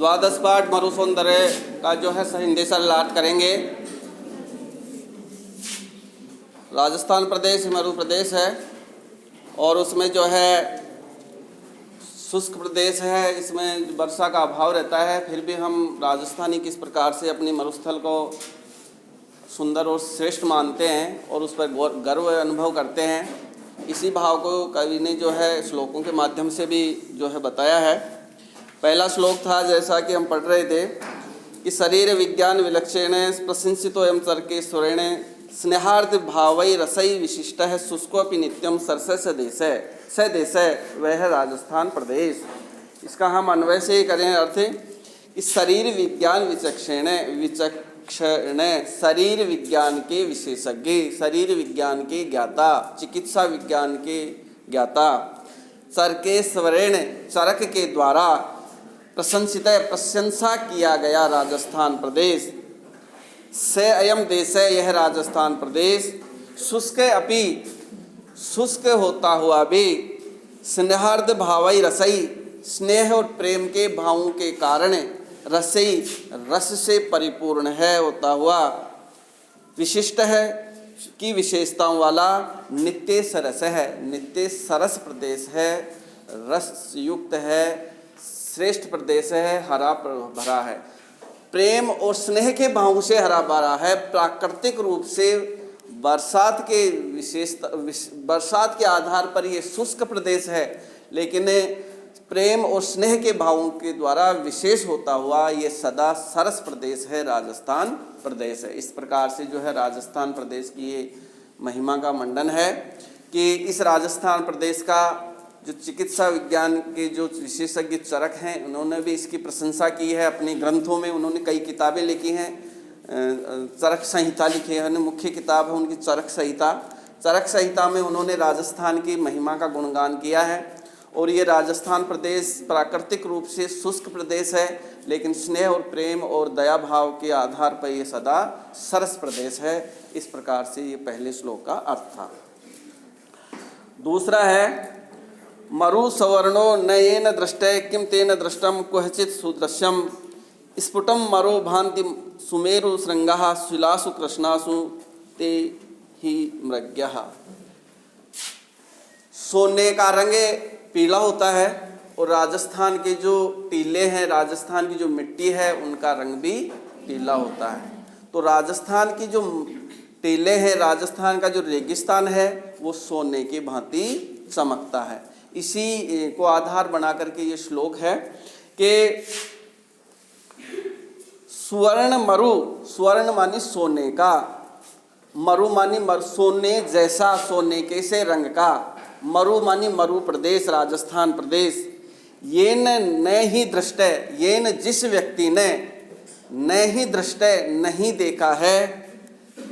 द्वादश पाठ मरु सौंदर्य का जो है संदेशा लाट करेंगे। राजस्थान प्रदेश मरु प्रदेश है और उसमें जो है शुष्क प्रदेश है, इसमें वर्षा का अभाव रहता है। फिर भी हम राजस्थानी किस प्रकार से अपनी मरुस्थल को सुंदर और श्रेष्ठ मानते हैं और उस पर गर्व अनुभव करते हैं, इसी भाव को कवि ने जो है श्लोकों के माध्यम से भी जो है बताया है। पहला श्लोक था, जैसा कि हम पढ़ रहे थे, कि शरीर विज्ञान विलक्षण प्रशंसितो एवं तर्केश्वरेण स्नेहार्थ भावई रसई विशिष्ट है शुष्कोपि नित्यम सरस स देश वह है राजस्थान प्रदेश। इसका हम अन्वय से ही करें अर्थ, इस शरीर विज्ञान विचक्षण शरीर विज्ञान के विशेषज्ञ, शरीर विज्ञान के ज्ञाता, चिकित्सा विज्ञान के ज्ञाता, चरकेश्वरेण चरक के द्वारा प्रशंसित प्रशंसा किया गया राजस्थान प्रदेश। से अयम देश है यह राजस्थान प्रदेश, शुष्क अपि शुष्क होता हुआ भी स्नेहार्थ भावई रसई स्नेह और प्रेम के भावों के कारण रसई रस से परिपूर्ण है होता हुआ, विशिष्ट है की विशेषताओं वाला, नित्य सरस है नित्य सरस प्रदेश है, रस युक्त है, श्रेष्ठ प्रदेश है, हरा भरा है, प्रेम और स्नेह के भावों से हरा भरा है। प्राकृतिक रूप से बरसात के आधार पर ये शुष्क प्रदेश है, लेकिन प्रेम और स्नेह के भावों के द्वारा विशेष होता हुआ ये सदा सरस प्रदेश है, राजस्थान प्रदेश है। इस प्रकार से जो है राजस्थान प्रदेश की ये महिमा का मंडन है कि इस राजस्थान प्रदेश का जो चिकित्सा विज्ञान के जो विशेषज्ञ चरक हैं, उन्होंने भी इसकी प्रशंसा की है। अपने ग्रंथों में उन्होंने कई किताबें लिखी हैं, चरक संहिता लिखी है, मुख्य किताब है उनकी चरक संहिता। चरक संहिता में उन्होंने राजस्थान की महिमा का गुणगान किया है। और ये राजस्थान प्रदेश प्राकृतिक रूप से शुष्क प्रदेश है, लेकिन स्नेह और प्रेम और दया भाव के आधार पर ये सदा सरस प्रदेश है। इस प्रकार से ये पहले श्लोक का अर्थ था। दूसरा है, मरु सवर्णो न येन दृष्टय किम तेन दृष्टम क्वचित सुदृश्यम स्फुटम मरो भांति सुमेरु श्रृंगा शिलासु कृष्णासु ते ही मृग्यः। सोने का रंग पीला होता है और राजस्थान के जो टीले हैं, राजस्थान की जो मिट्टी है, उनका रंग भी पीला होता है। तो राजस्थान की जो टीले हैं, राजस्थान का जो रेगिस्तान है, वो सोने की भांति चमकता है। इसी को आधार बना करके ये श्लोक है कि स्वर्ण मरु, स्वर्ण मानी सोने का, मरु मानी सोने जैसा, सोने के से रंग का, मरु मानी मरु प्रदेश, राजस्थान प्रदेश। येन न ही दृष्ट, येन जिस व्यक्ति ने, न ही दृष्ट नहीं देखा है,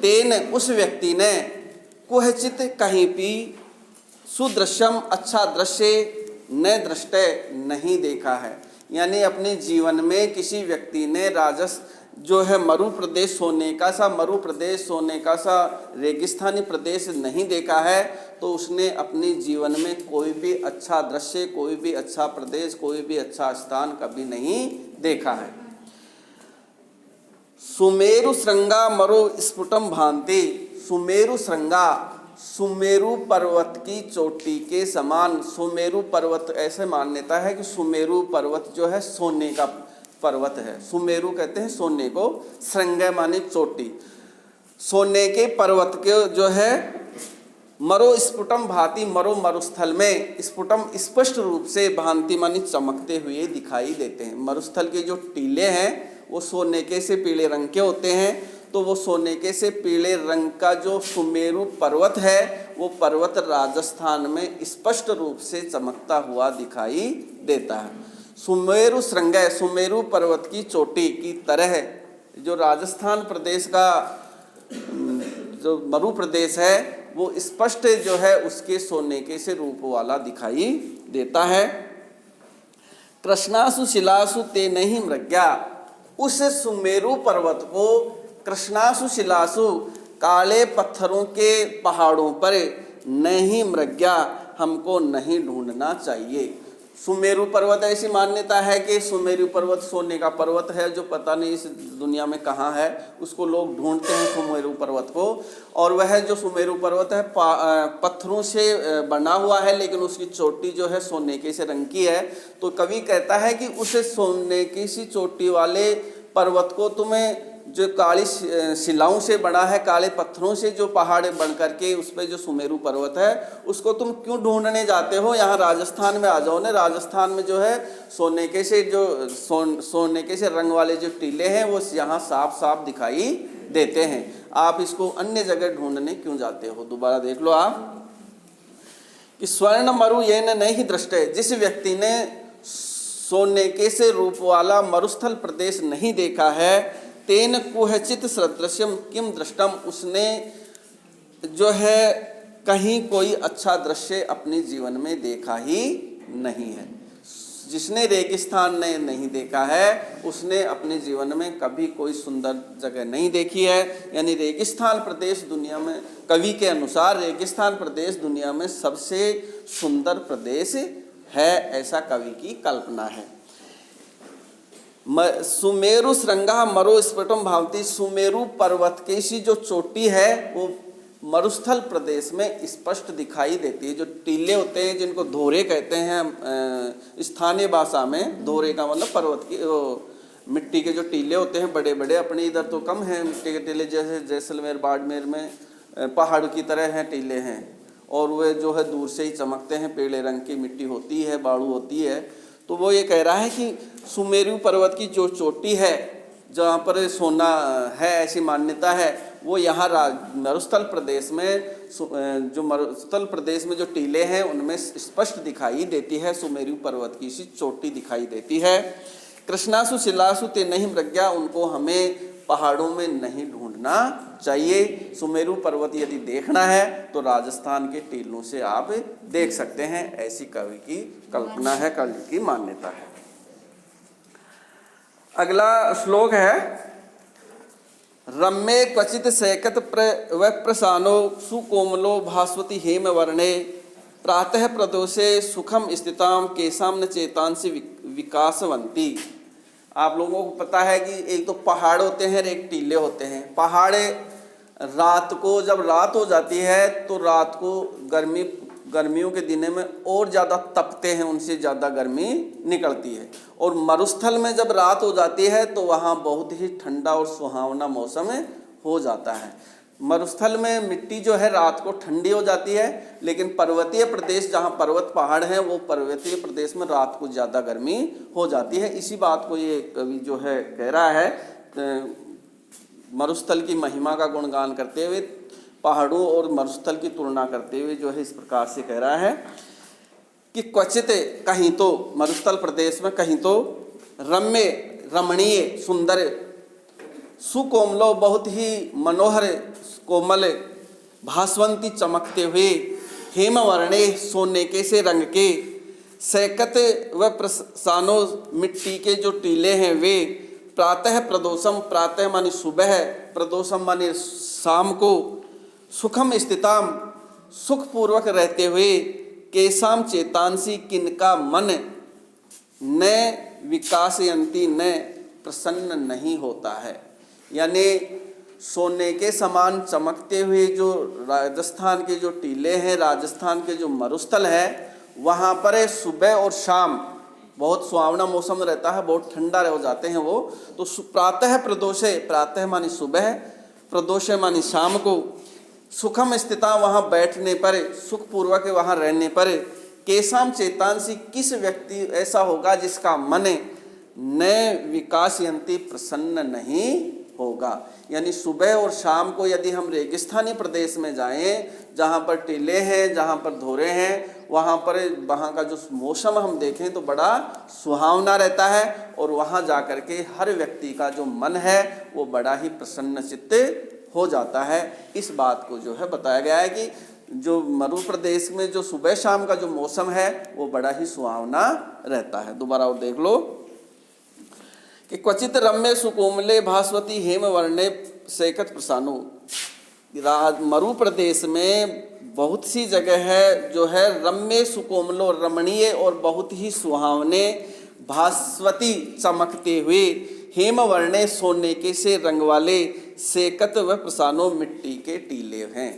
तेन उस व्यक्ति ने, कुहचित कहीं भी, सुदृश्यम अच्छा दृश्य, न दृष्ट नहीं देखा है। यानी अपने जीवन में किसी व्यक्ति ने जो है मरु प्रदेश सोने का सा, मरु प्रदेश सोने का सा रेगिस्तानी प्रदेश नहीं देखा है, तो उसने अपने जीवन में कोई भी अच्छा दृश्य, कोई भी अच्छा प्रदेश, कोई भी अच्छा स्थान कभी नहीं देखा है। सुमेरु श्रृंगा मरो स्फुटम भांति, सुमेरु श्रृंगा, सुमेरु पर्वत की चोटी के समान। सुमेरु पर्वत, ऐसे मान्यता है कि सुमेरु पर्वत जो है सोने का पर्वत है। सुमेरु कहते हैं सोने को, श्रृंग माने चोटी, सोने के पर्वत के जो है मरो स्फुटम भांति, मरो मरुस्थल में, स्फुटम स्पष्ट रूप से, भांति मानी चमकते हुए दिखाई देते हैं। मरुस्थल के जो टीले हैं वो सोने के से पीले रंग के होते हैं। तो वो सोने के से पीले रंग का जो सुमेरु पर्वत है, वो पर्वत राजस्थान में स्पष्ट रूप से चमकता हुआ दिखाई देता है। सुमेरु श्रृंग, सुमेरु पर्वत की चोटी की तरह जो राजस्थान प्रदेश का जो मरु प्रदेश है, वो स्पष्ट जो है उसके सोने के से रूप वाला दिखाई देता है। कृष्णासु शिलासु ते नहीं मृग्या, उस सुमेरु पर्वत को कृष्णासु शिलासु, काले पत्थरों के पहाड़ों पर नहीं मृग्या, हमको नहीं ढूंढना चाहिए। सुमेरु पर्वत ऐसी मान्यता है कि सुमेरु पर्वत सोने का पर्वत है जो पता नहीं इस दुनिया में कहाँ है, उसको लोग ढूंढते हैं सुमेरु पर्वत को। और वह जो सुमेरु पर्वत है पत्थरों से बना हुआ है, लेकिन उसकी चोटी जो है सोने के से रंग की है। तो कवि कहता है कि उसे सोने की सी चोटी वाले पर्वत को तुम्हें जो काली शिलाओं से बना है, काले पत्थरों से जो पहाड़ बन करके उस पर जो सुमेरु पर्वत है उसको तुम क्यों ढूंढने जाते हो, यहाँ राजस्थान में आ जाओ ना। राजस्थान में जो है सोने के से जो सोने के से रंग वाले जो टीले हैं वो यहाँ साफ साफ दिखाई देते हैं, आप इसको अन्य जगह ढूंढने क्यों जाते हो। दोबारा देख लो आप कि स्वर्ण मरु ये न नहीं दृष्टे, जिस व्यक्ति ने सोने के से रूप वाला मरुस्थल प्रदेश नहीं देखा है, तेन कुहचित सदृश्यम किम दृष्टम, उसने जो है कहीं कोई अच्छा दृश्य अपने जीवन में देखा ही नहीं है। जिसने रेगिस्तान ने नहीं देखा है उसने अपने जीवन में कभी कोई सुंदर जगह नहीं देखी है। यानी रेगिस्तान प्रदेश दुनिया में, कवि के अनुसार रेगिस्तान प्रदेश दुनिया में सबसे सुंदर प्रदेश है, ऐसा कवि की कल्पना है। सुमेरु श्रृंगा मरु स्फुटम भावती, सुमेरु पर्वत की सी जो चोटी है वो मरुस्थल प्रदेश में स्पष्ट दिखाई देती है। जो टीले होते हैं जिनको धोरे कहते हैं स्थानीय भाषा में, धोरे का मतलब पर्वत की मिट्टी के जो टीले होते हैं बड़े बड़े, अपने इधर तो कम हैं मिट्टी के टीले, जैसे जैसलमेर बाड़मेर में पहाड़ की तरह हैं टीले हैं, और वे जो है दूर से ही चमकते हैं, पीले रंग की मिट्टी होती है, बालू होती है। तो वो ये कह रहा है कि सुमेरु पर्वत की जो चोटी है जहाँ पर सोना है ऐसी मान्यता है, वो यहाँ मरुस्थल प्रदेश में, जो मरुस्थल प्रदेश में जो टीले हैं उनमें स्पष्ट दिखाई देती है, सुमेरु पर्वत की सी चोटी दिखाई देती है। कृष्णासु शिलासु ते नहीं प्रज्ञा, उनको हमें पहाड़ों में नहीं ढूंढना चाहिए। सुमेरु पर्वत यदि देखना है तो राजस्थान के टीलों से आप देख सकते हैं, ऐसी कवि की कल्पना है, कवि की मान्यता है। अगला श्लोक है रम्ये क्वचित सैकत प्रसानो सुकोमलो भास्वती हेम वर्णे प्रातः प्रदोषे सुखम स्थिताम केशाम न चेतांसी विकासवंती। आप लोगों को पता है कि एक तो पहाड़ होते हैं, एक टीले होते हैं। पहाड़ रात को, जब रात हो जाती है तो रात को गर्मियों के दिनों में और ज़्यादा तपते हैं, उनसे ज़्यादा गर्मी निकलती है। और मरुस्थल में जब रात हो जाती है तो वहाँ बहुत ही ठंडा और सुहावना मौसम हो जाता है। मरुस्थल में मिट्टी जो है रात को ठंडी हो जाती है, लेकिन पर्वतीय प्रदेश जहाँ पर्वत पहाड़ हैं वो पर्वतीय प्रदेश में रात को ज़्यादा गर्मी हो जाती है। इसी बात को ये कवि जो है कह रहा है, मरुस्थल की महिमा का गुणगान करते हुए, पहाड़ों और मरुस्थल की तुलना करते हुए जो है इस प्रकार से कह रहा है कि क्वचित, कहीं तो मरुस्थल प्रदेश में कहीं तो रम्य रमणीय सुंदर, सुकोमलो बहुत ही मनोहर कोमल, भास्वंती चमकते हुए, हेमवर्णे सोने के से रंग के, सैकत व प्रसानो मिट्टी के जो टीले हैं वे, प्रातः प्रदोषम, प्रातः मानी सुबह, प्रदोषम मानी शाम को, सुखम स्थिताम सुखपूर्वक रहते हुए, केशाम चेतांसी किनका मन न विकासयंती न प्रसन्न नहीं होता है। यानी सोने के समान चमकते हुए जो राजस्थान के जो टीले हैं, राजस्थान के जो मरुस्थल है, वहाँ पर सुबह और शाम बहुत सुहावना मौसम रहता है, बहुत ठंडा हो जाते हैं वो। तो प्रातः प्रदोषे, प्रातः मानी सुबह, प्रदोषे मानी शाम को, सुखम स्थिता वहाँ बैठने पर, सुखपूर्वक वहाँ रहने पर, केशाम चेतांसी किस व्यक्ति ऐसा होगा जिसका मन न विकासयंती प्रसन्न नहीं होगा। यानी सुबह और शाम को यदि हम रेगिस्तानी प्रदेश में जाएं, जहाँ पर टीले हैं, जहाँ पर धोरे हैं, वहाँ का जो मौसम हम देखें तो बड़ा सुहावना रहता है, और वहाँ जा कर के हर व्यक्ति का जो मन है वो बड़ा ही प्रसन्न चित्त हो जाता है। इस बात को जो है बताया गया है कि जो मरु प्रदेश में जो सुबह शाम का जो मौसम है वो बड़ा ही सुहावना रहता है। दोबारा और देख लो कि क्वचित रम्य सुकोमले भास्वती हेम वर्णे सैकत प्रसानो, मरु प्रदेश में बहुत सी जगह है जो है रम्य सुकोमलो रमणीय और बहुत ही सुहावने भास्वती चमकते हुए हेमवर्णे सोने के से रंग वाले सेकत व प्रसानो मिट्टी के टीले हैं।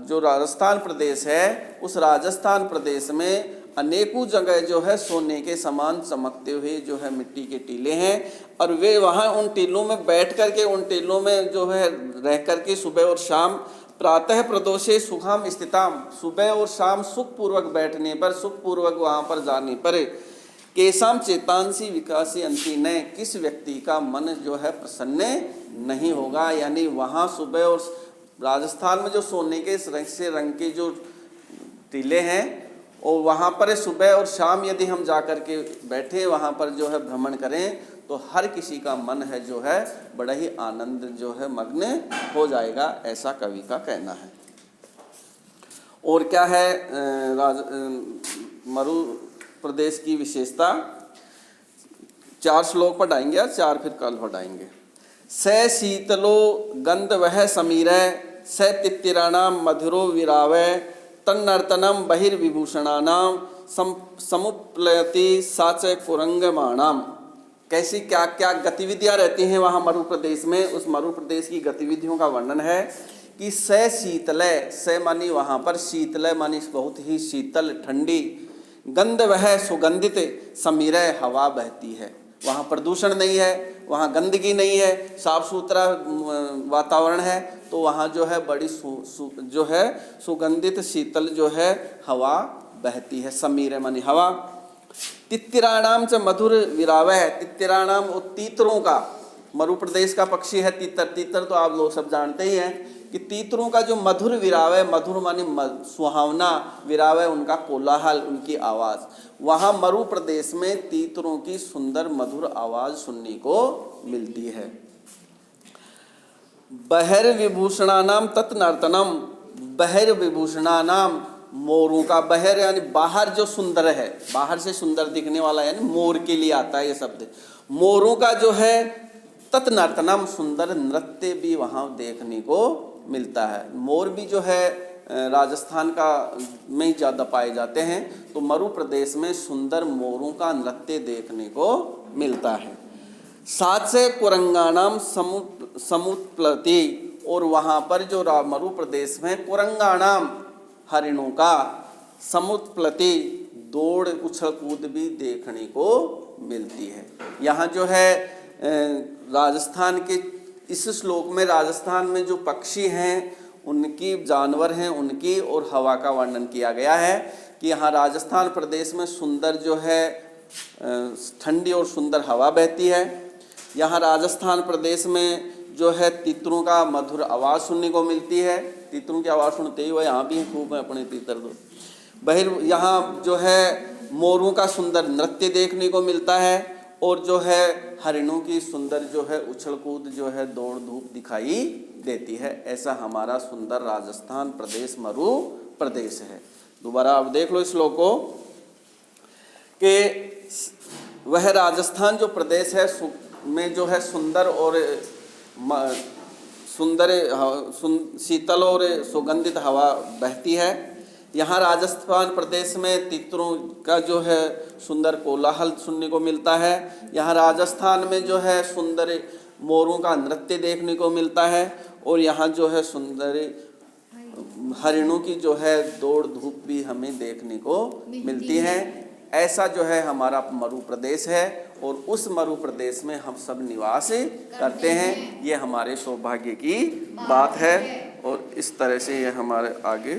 जो राजस्थान प्रदेश है उस राजस्थान प्रदेश में अनेकों जगह जो है सोने के समान चमकते हुए जो है मिट्टी के टीले हैं और वे वहाँ उन टीलों में बैठ करके उन टीलों में जो है रह करके सुबह और शाम प्रातः प्रदोषे सुखाम स्थिताम, सुबह और शाम सुखपूर्वक बैठने पर सुखपूर्वक वहाँ पर जाने पर केसाम चेतांसी विकासी अंति न, किस व्यक्ति का मन जो है प्रसन्न नहीं होगा। यानी वहाँ सुबह और राजस्थान में जो सोने के रंग के जो टीले हैं और वहाँ पर सुबह और शाम यदि हम जा कर के बैठे वहाँ पर जो है भ्रमण करें तो हर किसी का मन है जो है बड़ा ही आनंद जो है मग्न हो जाएगा, ऐसा कवि का कहना है। और क्या है मरु प्रदेश की विशेषता, 4 श्लोक पढ़ाएंगे या 4 फिर कल पढ़ाएंगे। स शीतलो गंध वह समीरय स तित्तिराणाम मधुरो विरावय तन्नर्तनम बहिर्विभूषणानाम समुप्लयति साच कुरंगमाणाम। कैसी क्या क्या गतिविधियां रहती हैं वहाँ मरु प्रदेश में। उस मरु प्रदेश की गतिविधियों का वर्णन है कि स शीतलय, स मानी वहाँ पर शीतलय मानी बहुत ही शीतल ठंडी, गंध वह सुगंधित, समीरय हवा बहती है, वहाँ प्रदूषण नहीं है, वहाँ गंदगी नहीं है, साफ सुथरा वातावरण है, तो वहाँ जो है बड़ी जो है सुगंधित शीतल जो है हवा बहती है। समीर मानी हवा। तित्तिराणाम च मधुर विरावह, तित्तिराणाम और तीतरों का, मरु प्रदेश का पक्षी है तीतर। तीतर तो आप लोग सब जानते ही हैं कि तीतरों का जो मधुर विरावह, मधुर मानी सुहावना, विरावह उनका कोलाहल, उनकी आवाज़। वहाँ मरु प्रदेश में तीतरों की सुंदर मधुर आवाज़ सुनने को मिलती है। बहिर्विभूषणानाम तत्नर्तनम, बहिर्विभूषणानाम मोरों का, बहिर यानी बाहर जो सुंदर है, बाहर से सुंदर दिखने वाला यानी मोर के लिए आता है ये शब्द। मोरों का जो है तत्नर्तनम, सुंदर नृत्य भी वहाँ देखने को मिलता है। मोर भी जो है राजस्थान का में ज़्यादा पाए जाते हैं, तो मरु प्रदेश में सुंदर मोरों का नृत्य देखने को मिलता है। साथ से कुरंगानाम समुत्प्लति, और वहाँ पर जो मरु प्रदेश में कुरंगानाम हरिणों का समुत्प्लति दौड़ उछल कूद भी देखने को मिलती है। यहाँ जो है राजस्थान के इस श्लोक में राजस्थान में जो पक्षी हैं उनकी, जानवर हैं उनकी और हवा का वर्णन किया गया है कि यहाँ राजस्थान प्रदेश में सुंदर जो है ठंडी और सुंदर हवा बहती है। यहाँ राजस्थान प्रदेश में जो है तीतरों का मधुर आवाज़ सुनने को मिलती है। तीतरों की आवाज़ सुनते ही वह यहाँ भी खूब है अपने तीतर तो। यहाँ जो है मोरों का सुंदर नृत्य देखने को मिलता है और जो है हरिणों की सुंदर जो है उछल कूद जो है दौड़ धूप दिखाई देती है। ऐसा हमारा सुंदर राजस्थान प्रदेश मरु प्रदेश है। दोबारा आप देख लो इस श्लोक को कि वह राजस्थान जो प्रदेश है में जो है सुंदर और शीतल और सुगंधित हवा बहती है। यहाँ राजस्थान प्रदेश में तीतरों का जो है सुंदर कोलाहल सुनने को मिलता है। यहाँ राजस्थान में जो है सुंदर मोरों का नृत्य देखने को मिलता है और यहाँ जो है सुंदर हरिणों की जो है दौड़ धूप भी हमें देखने को मिलती है। ऐसा जो है हमारा मरु प्रदेश है और उस मरु प्रदेश में हम सब निवास करते हैं। ये हमारे सौभाग्य की बात है और इस तरह से ये हमारे आगे